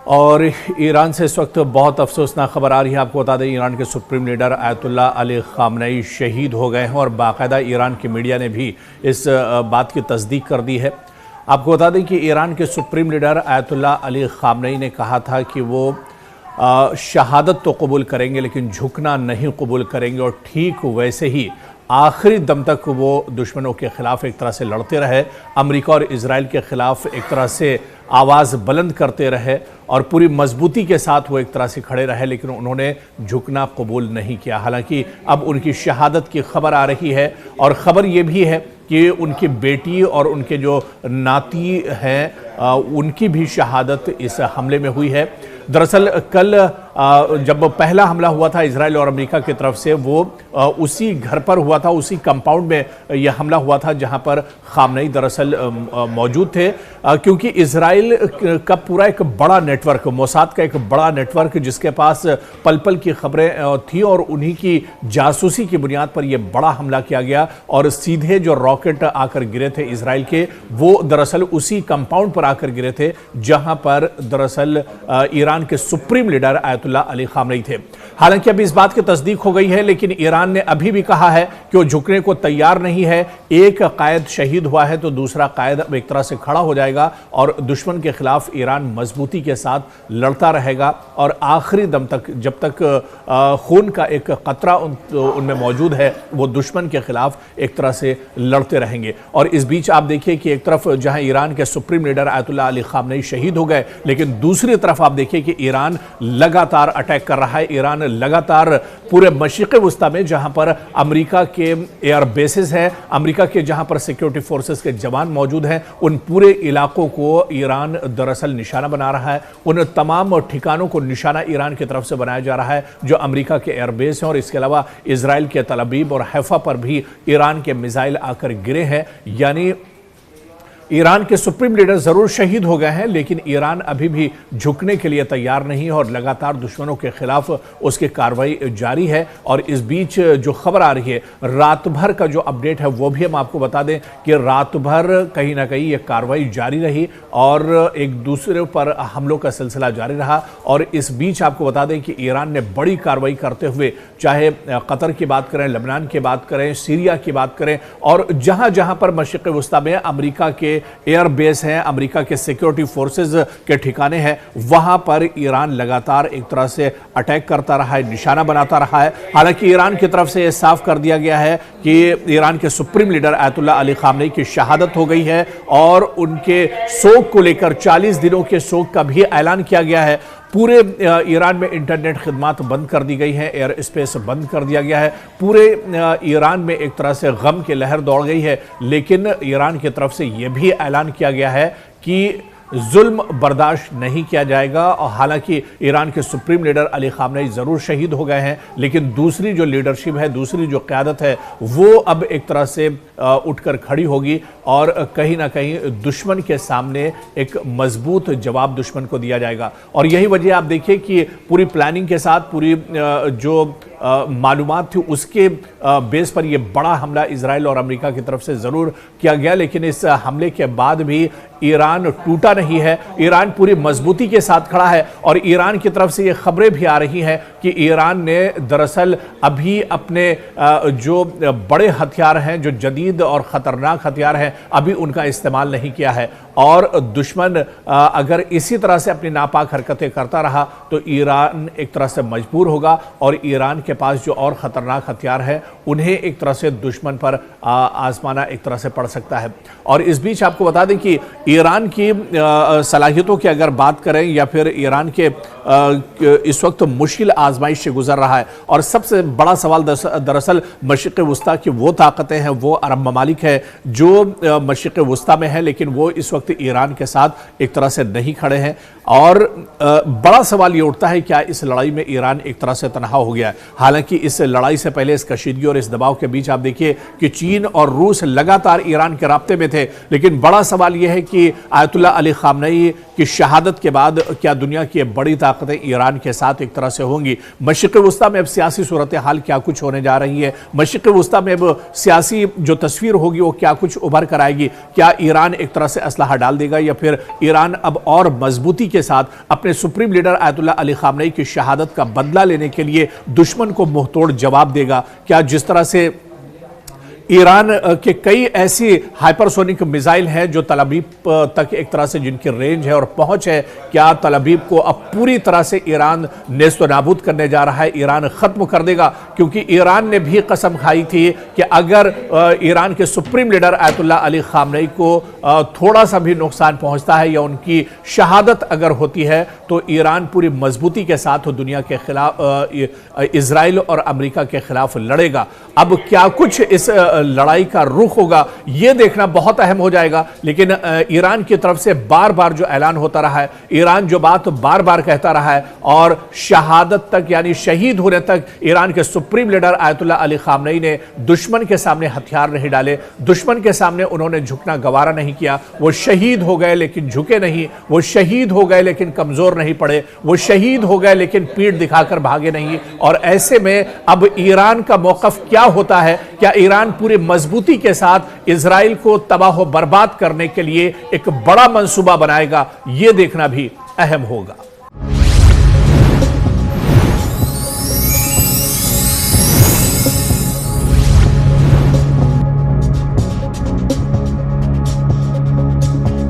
और ईरान से इस वक्त बहुत अफसोसनाक खबर आ रही है। आपको बता दें, ईरान के supreme leader Ayatollah Ali Khamenei शहीद हो गए हैं और बाकायदा ईरान की मीडिया ने भी इस बात की तस्दीक कर दी है। आपको बता दें कि ईरान के supreme leader Ayatollah Ali Khamenei ने कहा था कि वो शहादत तो कबूल करेंगे लेकिन झुकना नहीं कबूल करेंगे, और ठीक वैसे ही आखिरी दम तक वो दुश्मनों के खिलाफ एक तरह से लड़ते रहे, अमेरिका और इजराइल के खिलाफ एक तरह से आवाज़ बुलंद करते रहे और पूरी मजबूती के साथ वो एक तरह से खड़े रहे, लेकिन उन्होंने झुकना कबूल नहीं किया। हालांकि अब उनकी शहादत की खबर आ रही है और ख़बर ये भी है कि उनकी बेटी और उनके जो नाती हैं उनकी भी शहादत इस हमले में हुई है। दरअसल कल जब पहला हमला हुआ था इजराइल और अमेरिका की तरफ से, वो उसी घर पर हुआ था, उसी कंपाउंड में यह हमला हुआ था जहां पर खामनेई दरअसल मौजूद थे, क्योंकि इजराइल का पूरा एक बड़ा नेटवर्क, मोसाद का एक बड़ा नेटवर्क जिसके पास पल पल की खबरें थी और उन्हीं की जासूसी की बुनियाद पर यह बड़ा हमला किया गया और सीधे जो रॉकेट आकर गिरे थे इजराइल के, वो दरअसल उसी कंपाउंड पर आकर गिरे थे जहां पर दरअसल ईरान के supreme leader Ayatollah Ali Khamenei थे। हालांकि अभी इस बात की तस्दीक हो गई है, लेकिन ईरान ने अभी भी कहा है कि वो झुकने को तैयार नहीं है। एक कायद शहीद हुआ है तो दूसरा कायद अब एक तरह से खड़ा हो जाएगा और दुश्मन के खिलाफ ईरान मजबूती के साथ लड़ता रहेगा और आखिरी दम तक, जब तक खून का एक कतरा उनमें मौजूद है, वो दुश्मन के खिलाफ एक तरह से लड़ते रहेंगे। और इस बीच आप देखिए कि एक तरफ जहां ईरान के supreme leader Ayatollah Ali Khamenei शहीद हो गए, लेकिन दूसरी तरफ आप देखिए कि ईरान लगातार अटैक कर रहा है। ईरान लगातार पूरे मशरिक़ वस्ता में जहां पर अमेरिका के एयर बेसेस हैं, अमेरिका के जहां पर सिक्योरिटी फोर्सेस के जवान मौजूद हैं, उन पूरे इलाकों को ईरान दरअसल निशाना बना रहा है। उन तमाम ठिकानों को निशाना ईरान की तरफ से बनाया जा रहा है जो अमेरिका के एयरबेस हैं, और इसके अलावा इजराइल के तल अबीब और हैफा पर भी ईरान के मिसाइल आकर गिरे हैं। यानी ईरान के सुप्रीम लीडर जरूर शहीद हो गए हैं, लेकिन ईरान अभी भी झुकने के लिए तैयार नहीं है और लगातार दुश्मनों के खिलाफ उसकी कार्रवाई जारी है। और इस बीच जो खबर आ रही है, रात भर का जो अपडेट है वो भी हम आपको बता दें कि रात भर कहीं ना कहीं ये कार्रवाई जारी रही और एक दूसरे पर हमलों का सिलसिला जारी रहा। और इस बीच आपको बता दें कि ईरान ने बड़ी कार्रवाई करते हुए, चाहे कतर की बात करें, लेबनान की बात करें, सीरिया की बात करें, और जहां जहां पर मशरिक़ वस्ता में अमेरिका के एयर बेस हैं, अमेरिका के सिक्योरिटी फोर्सेस के ठिकाने हैं, वहां पर ईरान लगातार एक तरह से अटैक करता रहा है, निशाना बनाता रहा है। हालांकि ईरान की तरफ से यह साफ कर दिया गया है कि ईरान के supreme leader Ayatollah Ali Khamenei की शहादत हो गई है और उनके शोक को लेकर 40 दिनों के शोक का भी ऐलान किया गया है। पूरे ईरान में इंटरनेट खिदमात बंद कर दी गई है, एयर स्पेस बंद कर दिया गया है, पूरे ईरान में एक तरह से गम की लहर दौड़ गई है। लेकिन ईरान की तरफ से यह भी ऐलान किया गया है कि जुल्म बर्दाश्त नहीं किया जाएगा। और हालांकि ईरान के सुप्रीम लीडर अली खामनेई ज़रूर शहीद हो गए हैं, लेकिन दूसरी जो लीडरशिप है, दूसरी जो क़यादत है, वो अब एक तरह से उठकर खड़ी होगी और कहीं ना कहीं दुश्मन के सामने एक मजबूत जवाब दुश्मन को दिया जाएगा। और यही वजह आप देखिए कि पूरी प्लानिंग के साथ, पूरी जो मालूमात थी उसके बेस पर यह बड़ा हमला इजराइल और अमेरिका की तरफ से ज़रूर किया गया, लेकिन इस हमले के बाद भी ईरान टूटा नहीं है। ईरान पूरी मजबूती के साथ खड़ा है और ईरान की तरफ से ये खबरें भी आ रही हैं कि ईरान ने दरअसल अभी अपने जो बड़े हथियार हैं, जो जदीद और ख़तरनाक हथियार हैं, अभी उनका इस्तेमाल नहीं किया है। और दुश्मन अगर इसी तरह से अपनी नापाक हरकतें करता रहा तो ईरान एक तरह से मजबूर होगा और ईरान के पास जो और ख़तरनाक हथियार है उन्हें एक तरह से दुश्मन पर आजमाना एक तरह से पड़ सकता है। और इस बीच आपको बता दें कि ईरान की सलाहियतों की अगर बात करें या फिर ईरान के इस वक्त मुश्किल आजमाइश से गुजर रहा है और सबसे बड़ा सवाल दरअसल मशरिक़ वस्ता की वो ताकतें हैं, वो अरब ममालिक है जो मशरिक़ वस्ता में है, लेकिन वो इस वक्त ईरान के साथ एक तरह से नहीं खड़े हैं। और बड़ा सवाल ये उठता है क्या इस लड़ाई में ईरान एक तरह से तनहा हो गया है। हालांकि इस लड़ाई से पहले, इस कशीदगी और इस दबाव के बीच आप देखिए कि चीन और रूस लगातार ईरान के राब्ते में थे। लेकिन बड़ा सवाल यह है कि आयतुल्ला अली खामनेई की शहादत के बाद क्या दुनिया की बड़ी ताकतें ईरान के साथ एक तरह से होंगी? मशरिक़ वुस्ता में अब सियासी सूरत हाल क्या कुछ होने जा रही है? मशरिक़ वुस्ता में अब सियासी जो तस्वीर होगी वो क्या कुछ उभर कर आएगी? क्या ईरान एक तरह से असलहा डाल देगा या फिर ईरान अब और मजबूती के साथ अपने supreme leader ayatollah Ali Khamenei की शहादत का बदला लेने के लिए दुश्मन को मुंहतोड़ जवाब देगा? क्या जिस तरह से ईरान के कई ऐसी हाइपरसोनिक मिसाइल हैं जो तल अवीव तक एक तरह से जिनकी रेंज है और पहुंच है, क्या तल अवीव को अब पूरी तरह से ईरान नेस्त नाबूद करने जा रहा है? ईरान खत्म कर देगा? क्योंकि ईरान ने भी कसम खाई थी कि अगर ईरान के supreme leader ayatollah Ali Khamenei को थोड़ा सा भी नुकसान पहुंचता है या उनकी शहादत अगर होती है तो ईरान पूरी मजबूती के साथ दुनिया के खिलाफ, इजराइल और अमेरिका के खिलाफ लड़ेगा। अब क्या कुछ इस लड़ाई का रुख होगा यह देखना बहुत अहम हो जाएगा। लेकिन ईरान की तरफ से बार बार जो ऐलान होता रहा है, ईरान जो बात बार बार कहता रहा है और शहादत तक यानी शहीद होने तक ईरान के supreme leader ayatollah Ali Khamenei ने दुश्मन के सामने हथियार नहीं डाले, दुश्मन के सामने उन्होंने झुकना गवारा नहीं किया। वो शहीद हो गए लेकिन झुके नहीं, वो शहीद हो गए लेकिन कमजोर नहीं पड़े, वो शहीद हो गए लेकिन पीठ दिखाकर भागे नहीं। और ऐसे में अब ईरान का मौकफ क्या होता है? क्या ईरान पूरी मजबूती के साथ इजराइल को तबाह बर्बाद करने के लिए एक बड़ा मंसूबा बनाएगा? यह देखना भी अहम होगा।